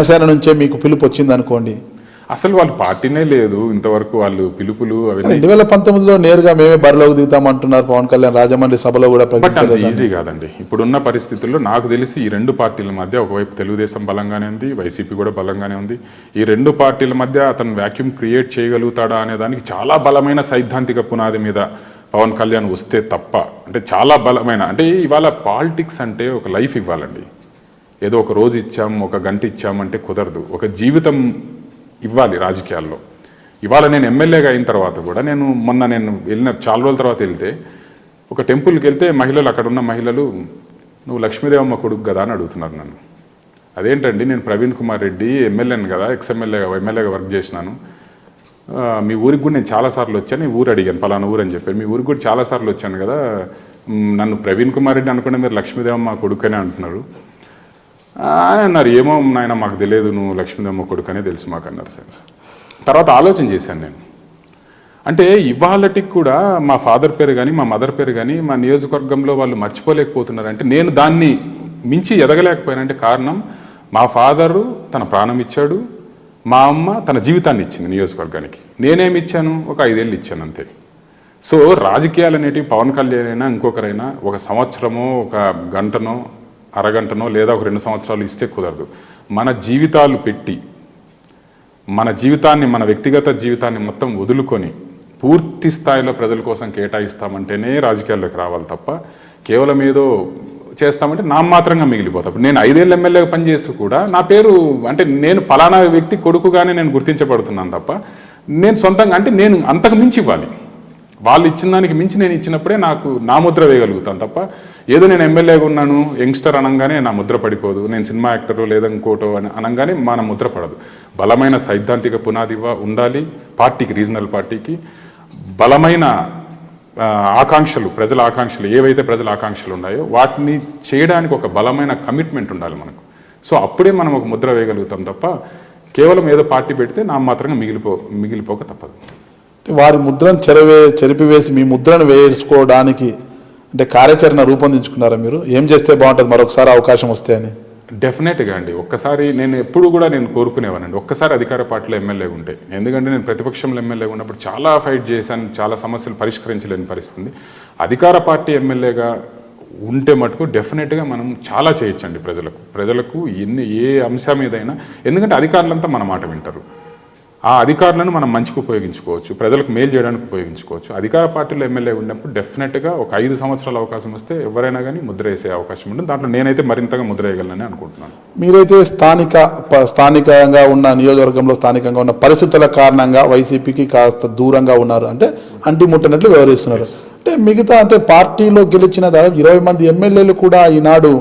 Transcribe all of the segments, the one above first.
జనసేన నుంచే మీకు పిలుపు వచ్చింది అనుకోండి, అసలు వాళ్ళు పార్టీనే లేదు ఇంతవరకు, వాళ్ళు పిలుపులు అవి 2019లో నేరుగా మేమే బరిలోకి దిగుతామంటున్నారు పవన్ కళ్యాణ్. రాజమండ్రి సభలో కూడా ప్రకటించలేదు. ఈజీ కాదండి ఇప్పుడున్న పరిస్థితుల్లో. నాకు తెలిసి ఈ రెండు పార్టీల మధ్య ఒకవైపు తెలుగుదేశం బలంగానే ఉంది, వైసీపీ కూడా బలంగానే ఉంది. ఈ రెండు పార్టీల మధ్య అతను వ్యాక్యూమ్ క్రియేట్ చేయగలుగుతాడా అనే దానికి చాలా బలమైన సైద్ధాంతిక పునాది మీద పవన్ కళ్యాణ్ వస్తే తప్ప, అంటే చాలా బలమైన, అంటే ఇవాళ పాలిటిక్స్ అంటే ఒక లైఫ్ ఇవ్వాలండి. ఏదో ఒక రోజు ఇచ్చాం, ఒక గంట ఇచ్చామంటే కుదరదు. ఒక జీవితం ఇవ్వాలి రాజకీయాల్లో. ఇవాళ నేను ఎమ్మెల్యేగా అయిన తర్వాత కూడా నేను వెళ్ళిన చాలా రోజుల తర్వాత వెళ్తే ఒక టెంపుల్కి వెళ్తే మహిళలు, అక్కడ ఉన్న మహిళలు, నువ్వు లక్ష్మీదేవమ్మ కొడుకు కదా అని అడుగుతున్నారు నన్ను. అదేంటండి, నేను ప్రవీణ్ కుమార్ రెడ్డి ఎమ్మెల్యేను కదా, ఎమ్మెల్యేగా వర్క్ చేసినాను, మీ ఊరికి కూడా నేను చాలాసార్లు వచ్చాను, ఈ ఊరు అడిగాను, పలానా ఊరు అని చెప్పారు, మీ ఊరికి కూడా చాలాసార్లు వచ్చాను కదా, నన్ను ప్రవీణ్ కుమార్ రెడ్డి అనుకుంటే మీరు లక్ష్మీదేవమ్మ కొడుకు అని అంటున్నారు అన్నారు. ఏమో నాయన మాకు తెలియదు, నువ్వు లక్ష్మీదేవమ్మ కొడుకు అనే తెలుసు మాకు అన్నారు. సార్ తర్వాత ఆలోచన చేశాను నేను, అంటే ఇవాళటికి కూడా మా ఫాదర్ పేరు కానీ మా మదర్ పేరు కానీ మా నియోజకవర్గంలో వాళ్ళు మర్చిపోలేకపోతున్నారు. అంటే నేను దాన్ని మించి ఎదగలేకపోయానంటే కారణం, మా ఫాదరు తన ప్రాణం ఇచ్చాడు, మా అమ్మ తన జీవితాన్ని ఇచ్చింది నియోజకవర్గానికి. నేనేమి ఇచ్చాను, ఒక 5 ఏళ్ళు ఇచ్చాను అంతే. సో రాజకీయాలు అనేటివి పవన్ కళ్యాణ్ అయినా ఇంకొకరైనా ఒక సంవత్సరమో ఒక గంటనో అరగంటనో లేదా ఒక 2 సంవత్సరాలు ఇస్తే కుదరదు. మన జీవితాలు పెట్టి మన జీవితాన్ని, మన వ్యక్తిగత జీవితాన్ని మొత్తం వదులుకొని పూర్తి స్థాయిలో ప్రజల కోసం కేటాయిస్తామంటేనే రాజకీయాల్లోకి రావాలి తప్ప కేవలం ఏదో చేస్తామంటే నామమాత్రంగా మిగిలిపోతాం. నేను 5 ఏళ్ళు ఎమ్మెల్యేగా పనిచేసి కూడా నా పేరు, అంటే నేను పలానా వ్యక్తి కొడుకుగానే నేను గుర్తించబడుతున్నాను తప్ప నేను సొంతంగా, అంటే నేను అంతకు మించి ఇవ్వాలి. వాళ్ళు ఇచ్చిన దానికి మించి నేను ఇచ్చినప్పుడే నాకు నా ముద్ర వేయగలుగుతాను తప్ప ఏదో నేను ఎమ్మెల్యేగా ఉన్నాను, యంగ్స్టర్ అనగానే నా ముద్ర పడిపోదు, నేను సినిమా యాక్టరు లేదా ఇంకోటో అని అనగానే మన ముద్ర పడదు. బలమైన సైద్ధాంతిక పునాది ఉండాలి పార్టీకి, రీజనల్ పార్టీకి. బలమైన ఆకాంక్షలు, ప్రజల ఆకాంక్షలు, ఏవైతే ప్రజల ఆకాంక్షలు ఉన్నాయో వాటిని చేయడానికి ఒక బలమైన కమిట్మెంట్ ఉండాలి మనకు. సో అప్పుడే మనం ఒక ముద్ర వేయగలుగుతాం తప్ప కేవలం ఏదో పార్టీ పెడితే నా మాత్రంగా మిగిలిపోక తప్పదు. వారి ముద్రను చెరిపివేసి మీ ముద్రను వేసుకోవడానికి అంటే కార్యాచరణ రూపొందించుకున్నారా మీరు? ఏం చేస్తే బాగుంటుంది మరొకసారి అవకాశం వస్తే అని? డెఫినెట్గా అండి. ఒక్కసారి నేను ఎప్పుడు కూడా నేను కోరుకునేవానండి, ఒక్కసారి అధికార పార్టీలో ఎమ్మెల్యే ఉంటే. ఎందుకంటే నేను ప్రతిపక్షంలో ఎమ్మెల్యే ఉన్నప్పుడు చాలా ఫైట్ చేశాను, చాలా సమస్యలు పరిష్కరించలేని పరిస్థితి. అధికార పార్టీ ఎమ్మెల్యేగా ఉంటే మటుకు డెఫినెట్గా మనం చాలా చేయొచ్చండి ప్రజలకు ఏ అంశం మీదైనా. ఎందుకంటే అధికారులంతా మన మాట వింటారు. ఆ అధికారులను మనం మంచికి ఉపయోగించుకోవచ్చు, ప్రజలకు మేలు చేయడానికి ఉపయోగించుకోవచ్చు. అధికార పార్టీలో ఎమ్మెల్యే ఉన్నప్పుడు డెఫినెట్గా ఒక 5 సంవత్సరాల అవకాశం వస్తే ఎవరైనా కానీ ముద్ర వేసే అవకాశం ఉంటుంది. దాంట్లో నేనైతే మరింతగా ముద్ర వేయగలనని అనుకుంటున్నాను. మీరైతే స్థానికంగా ఉన్న నియోజకవర్గంలో స్థానికంగా ఉన్న పరిస్థితుల కారణంగా వైసీపీకి కాస్త దూరంగా ఉన్నారు, అంటే అంటిముట్టనట్లు వ్యవహరిస్తున్నారు. అంటే మిగతా, అంటే పార్టీలో గెలిచిన దాదాపు 20 మంది ఎమ్మెల్యేలు కూడా ఈనాడు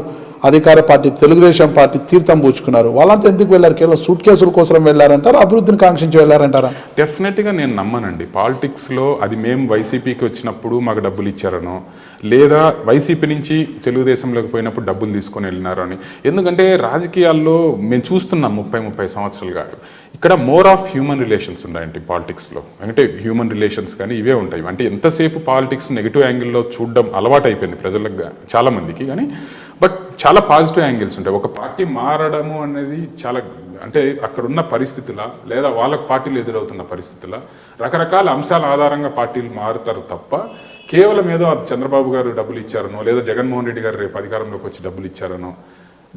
అధికార పార్టీ తెలుగుదేశం పార్టీ తీర్థం పూచుకున్నారు. వాళ్ళంతా ఎందుకు వెళ్ళారు? కేవలం సూట్ కేసుల కోసం వెళ్ళారంటారా, అభివృద్ధిని కాంక్షించి వెళ్ళారంటారా? డెఫినెట్గా నేను నమ్మనండి పాలిటిక్స్లో. అది మేము వైసీపీకి వచ్చినప్పుడు మాకు డబ్బులు ఇచ్చారనో, లేదా వైసీపీ నుంచి తెలుగుదేశంలోకి పోయినప్పుడు డబ్బులు తీసుకొని వెళ్ళినారు అని. ఎందుకంటే రాజకీయాల్లో మేము చూస్తున్నాం 30 సంవత్సరాలుగా ఇక్కడ మోర్ ఆఫ్ హ్యూమన్ రిలేషన్స్ ఉన్నాయండి పాలిటిక్స్లో. అంటే హ్యూమన్ రిలేషన్స్ కానీ ఇవే ఉంటాయి. అంటే ఎంతసేపు పాలిటిక్స్ నెగిటివ్ యాంగిల్లో చూడడం అలవాటు అయిపోయింది ప్రజలకు, చాలామందికి. కానీ బట్ చాలా పాజిటివ్ యాంగిల్స్ ఉంటాయి. ఒక పార్టీ మారడము అనేది చాలా, అంటే అక్కడున్న పరిస్థితుల లేదా వాళ్ళకు పార్టీలు ఎదురవుతున్న పరిస్థితుల రకరకాల అంశాల ఆధారంగా పార్టీలు మారుతారు తప్ప కేవలం ఏదో చంద్రబాబు గారు డబ్బులు ఇచ్చారనో, లేదా జగన్మోహన్ రెడ్డి గారు రేపు అధికారంలోకి వచ్చి డబ్బులు ఇచ్చారనో,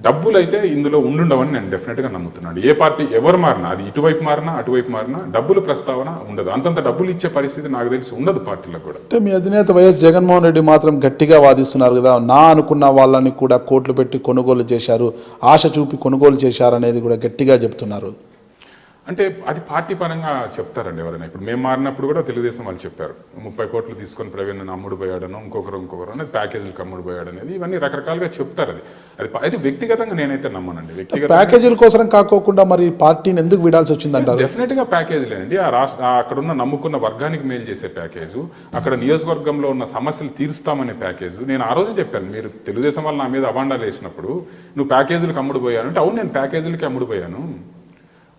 డబ్బులు అయితే ఇందులో ఉండుండవని నేను డెఫినెట్గా నమ్ముతున్నాను. ఏ పార్టీ ఎవరు మారినా, అది ఇటువైపు మారినా అటువైపు మారినా డబ్బులు ప్రస్తావన ఉండదు. అంతంత డబ్బులు ఇచ్చే పరిస్థితి నాకు తెలిసి ఉండదు పార్టీలకు కూడా. అంటే మీ అధినేత వైఎస్ జగన్మోహన్ రెడ్డి మాత్రం గట్టిగా వాదిస్తున్నారు కదా, నా అనుకున్న వాళ్ళని కూడా కోట్లు పెట్టి కొనుగోలు చేశారు, ఆశ చూపి కొనుగోలు చేశారు అనేది కూడా గట్టిగా చెప్తున్నారు. అంటే అది పార్టీ పరంగా చెప్తారండి ఎవరైనా. ఇప్పుడు మేము మారినప్పుడు కూడా తెలుగుదేశం వాళ్ళు చెప్పారు 30 కోట్లు తీసుకొని ప్రవీణ్ అమ్ముడు పోయాడను, ఇంకొకరు అనేది ప్యాకేజీలకు అమ్ముడు పోయాడు అనేది, ఇవన్నీ రకరకాలుగా చెప్తారు. అది వ్యక్తిగతంగా నేనైతే నమ్మనండి. వ్యక్తిగత ప్యాకేజీల కోసం కాకోకుండా మరి పార్టీని ఎందుకు విడాల్సి వచ్చిందంటే డెఫినెట్గా ప్యాకేజీలేనండి. అక్కడ ఉన్న నమ్ముకున్న వర్గానికి మేలు చేసే ప్యాకేజు, అక్కడ నియోజకవర్గంలో ఉన్న సమస్యలు తీరుస్తామనే ప్యాకేజు. నేను ఆ రోజు చెప్పాను, మీరు తెలుగుదేశం వాళ్ళు నా మీద అబాండాలు వేసినప్పుడు నువ్వు ప్యాకేజీలకు అమ్ముడు పోయాను అంటే, అవును నేను ప్యాకేజీలకి అమ్ముడు పోయాను,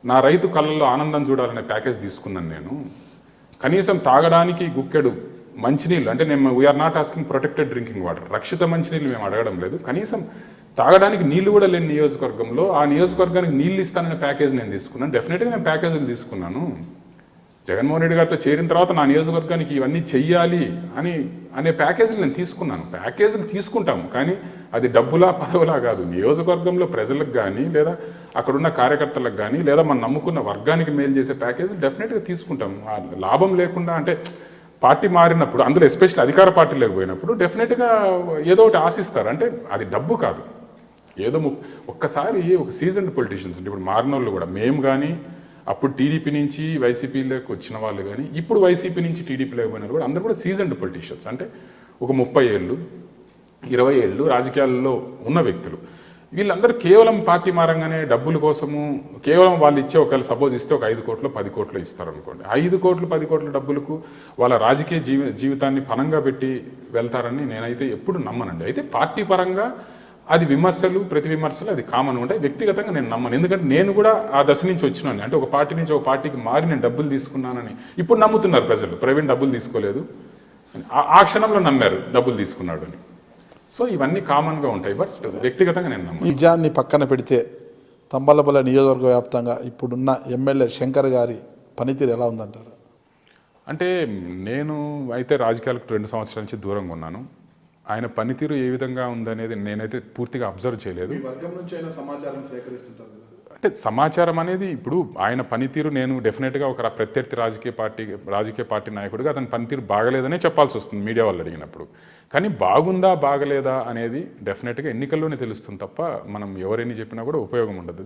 నా రైతు కళ్ళల్లో ఆనందం చూడాలనే ప్యాకేజ్ తీసుకున్నాను నేను. కనీసం తాగడానికి గుక్కెడు మంచినీళ్ళు, అంటే నేను we are not asking protected drinking water, రక్షిత మంచినీళ్ళు మేము అడగడం లేదు. కనీసం తాగడానికి నీళ్లు కూడా లేని నియోజకవర్గంలో ఆ నియోజకవర్గానికి నీళ్ళు ఇస్తాననే ప్యాకేజ్ నేను తీసుకున్నాను. డెఫినెట్గా నేను ప్యాకేజీలు తీసుకున్నాను. జగన్మోహన్ రెడ్డి గారితో చేరిన తర్వాత నా నియోజకవర్గానికి ఇవన్నీ చెయ్యాలి అనే ప్యాకేజీలు నేను తీసుకున్నాను. ప్యాకేజీలు తీసుకుంటాము, కానీ అది డబ్బులా పదవులా కాదు. నియోజకవర్గంలో ప్రజలకు కానీ లేదా అక్కడున్న కార్యకర్తలకు కానీ లేదా మనం నమ్ముకున్న వర్గానికి మేలు చేసే ప్యాకేజీలు డెఫినెట్గా తీసుకుంటాము. ఆ లాభం లేకుండా అంటే పార్టీ మారినప్పుడు, అందులో ఎస్పెషల్లీ అధికార పార్టీ లేకపోయినప్పుడు డెఫినెట్గా ఏదో ఒకటి ఆశిస్తారు. అంటే అది డబ్బు కాదు, ఏదో ఒక్కసారి ఒక సీజన్డ్ పొలిటీషియన్స్ అంటే ఇప్పుడు మారినోళ్ళు కూడా మేము కానీ అప్పుడు టీడీపీ నుంచి వైసీపీలోకి వచ్చిన వాళ్ళు కానీ ఇప్పుడు వైసీపీ నుంచి టీడీపీలోకి పోయిన కూడా అందరూ కూడా సీజన్డ్ పొలిటీషియన్స్. అంటే ఒక 30 ఏళ్ళు 20 ఏళ్ళు రాజకీయాల్లో ఉన్న వ్యక్తులు. వీళ్ళందరూ కేవలం పార్టీ మారంగానే డబ్బుల కోసము కేవలం వాళ్ళు ఇచ్చే ఒకవేళ సపోజ్ ఇస్తే ఒక 5 కోట్లు 10 కోట్లు ఇస్తారు అనుకోండి. 5 కోట్లు 10 కోట్ల డబ్బులకు వాళ్ళ రాజకీయ జీవితాన్ని పనంగా పెట్టి వెళ్తారని నేనైతే ఎప్పుడు నమ్మనండి. అయితే పార్టీ పరంగా అది విమర్శలు ప్రతి విమర్శలు అది కామన్ ఉంటాయి. వ్యక్తిగతంగా నేను నమ్మను, ఎందుకంటే నేను కూడా ఆ దశ నుంచి వచ్చినాను. అంటే ఒక పార్టీ నుంచి ఒక పార్టీకి మారి నేను డబ్బులు తీసుకున్నానని ఇప్పుడు నమ్ముతున్నారు ప్రజలు. ప్రవీణ్ డబ్బులు తీసుకోలేదు, ఆ క్షణంలో నమ్మారు డబ్బులు తీసుకున్నాడు అని. సో ఇవన్నీ కామన్గా ఉంటాయి, బట్ వ్యక్తిగతంగా నేను నమ్మను. నిజాన్ని పక్కన పెడితే తంబలపల్లి నియోజకవర్గ వ్యాప్తంగా ఇప్పుడున్న ఎమ్మెల్యే శంకర్ గారి పనితీరు ఎలా ఉందంటారు? అంటే నేను అయితే రాజకీయాలకు 2 సంవత్సరాల నుంచి దూరంగా ఉన్నాను. ఆయన పనితీరు ఏ విధంగా ఉందనేది నేనైతే పూర్తిగా అబ్జర్వ్ చేయలేదు. వర్గం నుంచి అయినా సమాచారం సేకరిస్తుంటారు. అంటే సమాచారం అనేది ఇప్పుడు ఆయన పనితీరు నేను డెఫినెట్గా ఒక ప్రత్యర్థి రాజకీయ పార్టీ నాయకుడిగా అతని పనితీరు బాగలేదనే చెప్పాల్సి వస్తుంది మీడియా వాళ్ళు అడిగినప్పుడు. కానీ బాగుందా బాగలేదా అనేది డెఫినెట్గా ఎన్నికల్లోనే తెలుస్తుంది తప్ప మనం ఎవరెన్ని చెప్పినా కూడా ఉపయోగం ఉండదు.